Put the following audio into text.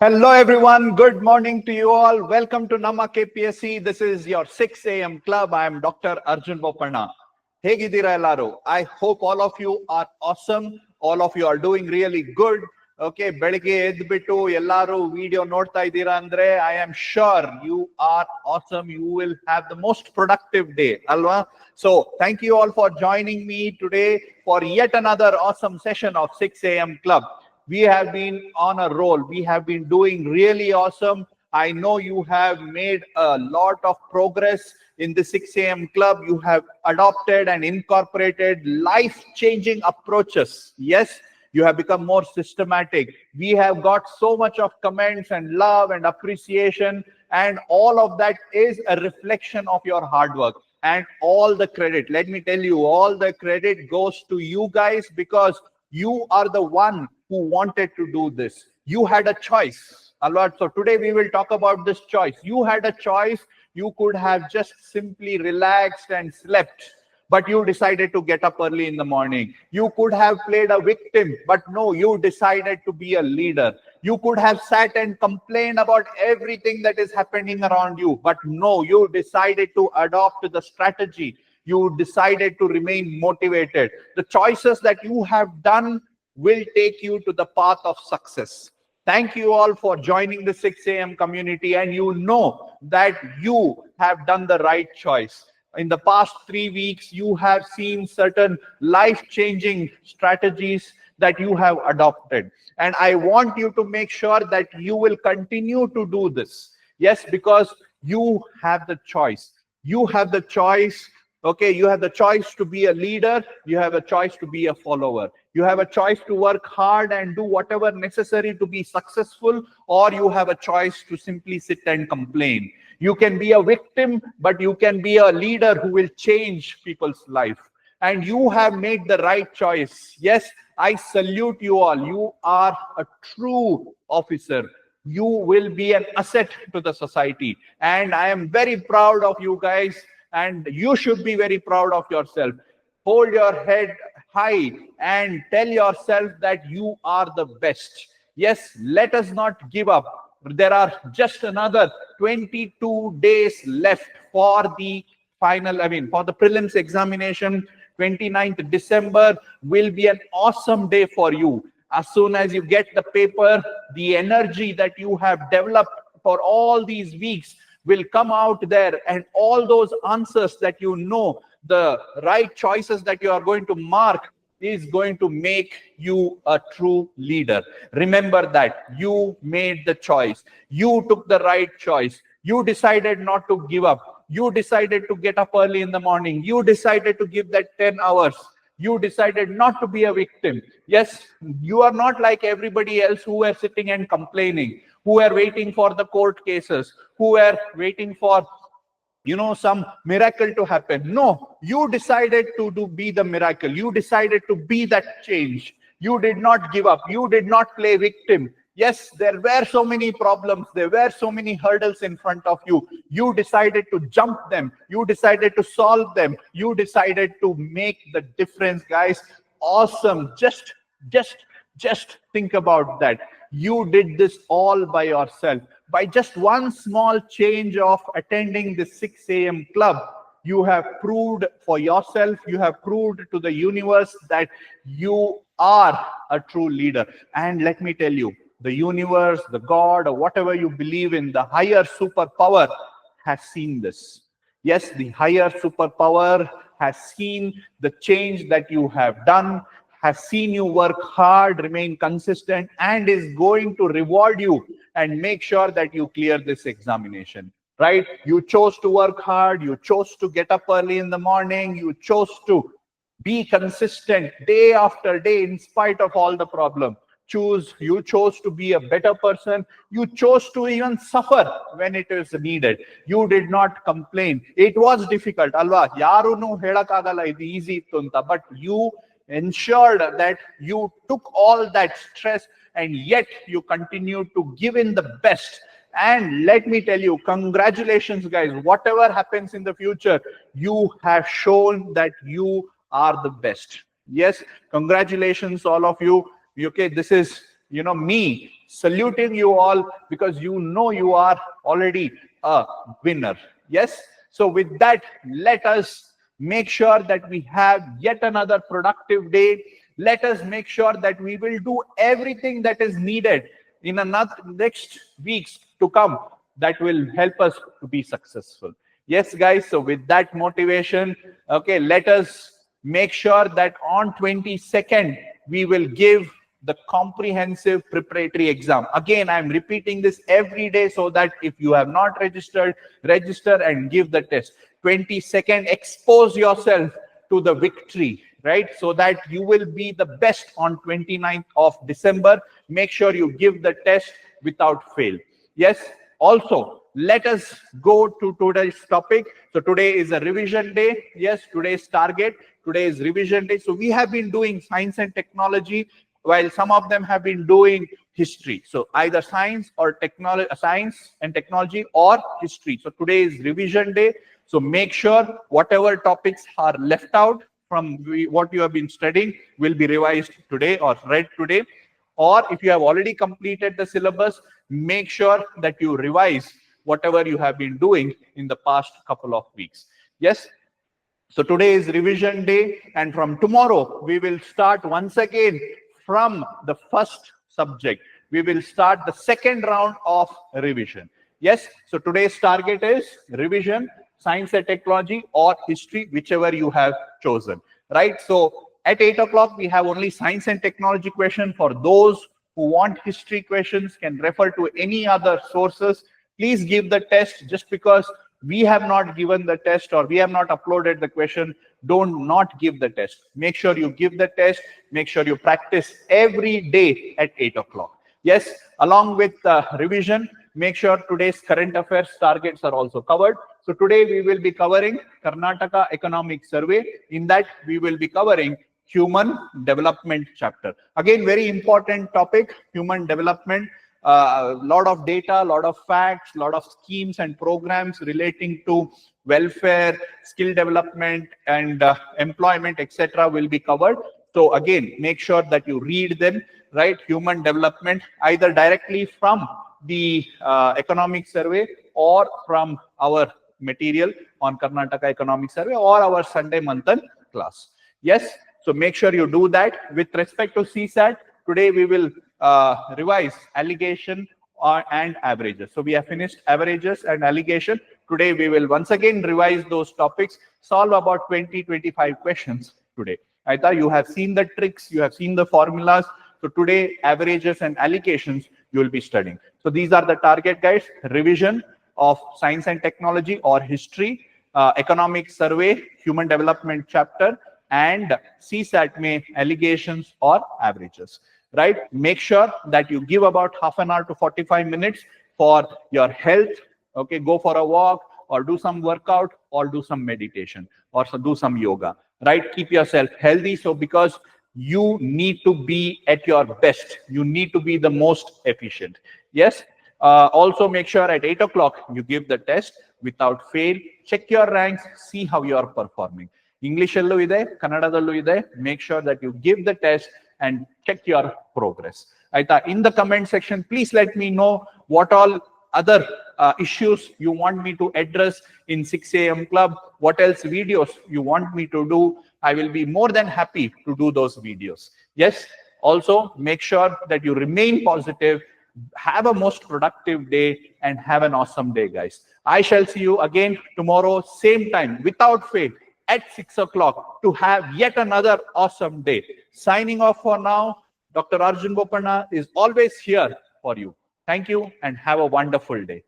Hello everyone, good morning to you all. Welcome to NammaKPSC. This is your 6 a.m. club. I am Dr. Arjun Bopanna. Hegidira ellaru? I hope all of you are awesome. All of you are doing really good. Okay, ಬೆಳಿಗ್ಗೆ ಎದ್ಬಿಟ್ಟು ಎಲ್ಲರೂ video ನೋಡ್ತಾ ಇದ್ದೀರಾ ಅಂದ್ರೆ I am sure you are awesome. You will have the most productive day, alwa? So thank you all for joining me today for yet another awesome session of 6 a.m. club. We have been on a roll. We have been doing really awesome. I know you have made a lot of progress in the 6 a.m. club. You have adopted and incorporated life-changing approaches. Yes, you have become more systematic. We have got so much of comments and love and appreciation, and all of that is a reflection of your hard work. And all the credit, let me tell you, all the credit goes to you guys, because you are the one who wanted to do this. You had a choice. Alright, so today we will talk about this choice. You had a choice. You could have just simply relaxed and slept, but you decided to get up early in the morning. You could have played a victim, but no, you decided to be a leader. You could have sat and complained about everything that is happening around you, but no, you decided to adopt the strategy. You decided to remain motivated. The choices that you have done will take you to the path of success. Thank you all for joining the 6 a.m. community, and you know that you have done the right choice. In the past 3 weeks, you have seen certain life-changing strategies that you have adopted. And I want you to make sure that you will continue to do this. Yes, because you have the choice. You have the choice. Okay, you have the choice to be a leader. You have a choice to be a follower. You have a choice to work hard and do whatever necessary to be successful, or you have a choice to simply sit and complain. You can be a victim, but you can be a leader who will change people's life. And you have made the right choice. Yes, I salute you all. You are a true officer. You will be an asset to the society. And I am very proud of you guys. And you should be very proud of yourself. Hold your head high and tell yourself that you are the best. Yes, let us not give up. There are just another 22 days left for the for the prelims examination. 29th December will be an awesome day for you. As soon as you get the paper, the energy that you have developed for all these weeks will come out there, and all those answers that you know, the right choices that you are going to mark, is going to make you a true leader. Remember that you made the choice. You took the right choice. You decided not to give up. You decided to get up early in the morning. You decided to give that 10 hours. You decided not to be a victim. Yes, you are not like everybody else who are sitting and complaining, who are waiting for the court cases, who are waiting for some miracle to happen. No, you decided to be the miracle. You decided to be that change. You did not give up. You did not play victim. Yes, there were so many problems. There were so many hurdles in front of you. You decided to jump them. You decided to solve them. You decided to make the difference, guys. Awesome. Just think about that. You did this all by yourself. By just one small change of attending the 6 a.m. club, you have proved for yourself, you have proved to the universe that you are a true leader. And let me tell you, the universe, the God, or whatever you believe in, the higher superpower has seen this. Yes, the higher superpower has seen the change that you have done, has seen you work hard, remain consistent, and is going to reward you and make sure that you clear this examination. Right? You chose to work hard. You chose to get up early in the morning. You chose to be consistent day after day in spite of all the problem. You chose to be a better person. You chose to even suffer when it is needed. You did not complain. It was difficult, alva? Yarunu helakagala idu easy ittu anta, but you ensured that you took all that stress, and yet you continue to give in the best. And let me tell you, congratulations, guys. Whatever happens in the future, you have shown that you are the best. Yes, congratulations, all of you. Okay, this is me saluting you all because you know you are already a winner. Yes. So with that, let us make sure that we have yet another productive day. Let us make sure that we will do everything that is needed in another next weeks to come that will help us to be successful. Yes, guys. So with that motivation, okay, let us make sure that on 22nd, we will give the comprehensive preparatory exam. Again, I'm repeating this every day so that if you have not registered, register and give the test. 22nd, expose yourself to the victory, right? So that you will be the best on 29th of December. Make sure you give the test without fail. Yes. Also, let us go to today's topic. So today is a revision day. Yes, today's target. Today is revision day. So we have been doing science and technology, while some of them have been doing history. So either science or technology, science and technology or history. So today is revision day. So make sure whatever topics are left out from what you have been studying will be revised today or read today. Or if you have already completed the syllabus, make sure that you revise whatever you have been doing in the past couple of weeks. Yes. So today is revision day, and from tomorrow we will start once again from the first subject. We will start the second round of revision. Yes. So today's target is revision, science and technology or history, whichever you have chosen. Right. So at 8 o'clock, we have only science and technology question. For those who want history questions, can refer to any other sources. Please give the test. Just because we have not given the test or we have not uploaded the question, don't not give the test. Make sure you give the test. Make sure you practice every day at 8 o'clock. Yes, along with revision, make sure today's current affairs targets are also covered. So today we will be covering Karnataka Economic Survey. In that, we will be covering human development chapter. Again, very important topic, human development. Lot of data, lot of facts, lot of schemes and programs relating to welfare, skill development, and employment, etc. will be covered. So again, make sure that you read them, right? Human development, either directly from the economic survey or from our material on Karnataka Economic Survey or our Sunday Manthan class. Yes. So make sure you do that. With respect to CSAT, today we will revise allegation and averages. So we have finished averages and allegation. Today we will once again revise those topics, solve about 20-25 questions today. I thought you have seen the tricks, you have seen the formulas. So today, averages and allocations you will be studying. So these are the target, guys. Revision of science and technology or history, economic survey, human development chapter, and CSAT may allegations or averages, right? Make sure that you give about half an hour to 45 minutes for your health. Okay, go for a walk or do some workout or do some meditation or do some yoga, right? Keep yourself healthy. So because you need to be at your best, you need to be the most efficient. Yes. Also make sure at 8 o'clock you give the test without fail. Check your ranks, see how you are performing. English allu ide, Kannadadallu ide. Make sure that you give the test and check your progress. In the comment section, please let me know what all other issues you want me to address in 6 a.m. club. What else videos you want me to do? I will be more than happy to do those videos. Yes. Also, make sure that you remain positive. Have a most productive day and have an awesome day, guys. I shall see you again tomorrow, same time, without fail, at 6 o'clock to have yet another awesome day. Signing off for now. Dr. Arjun Bopanna is always here for you. Thank you and have a wonderful day.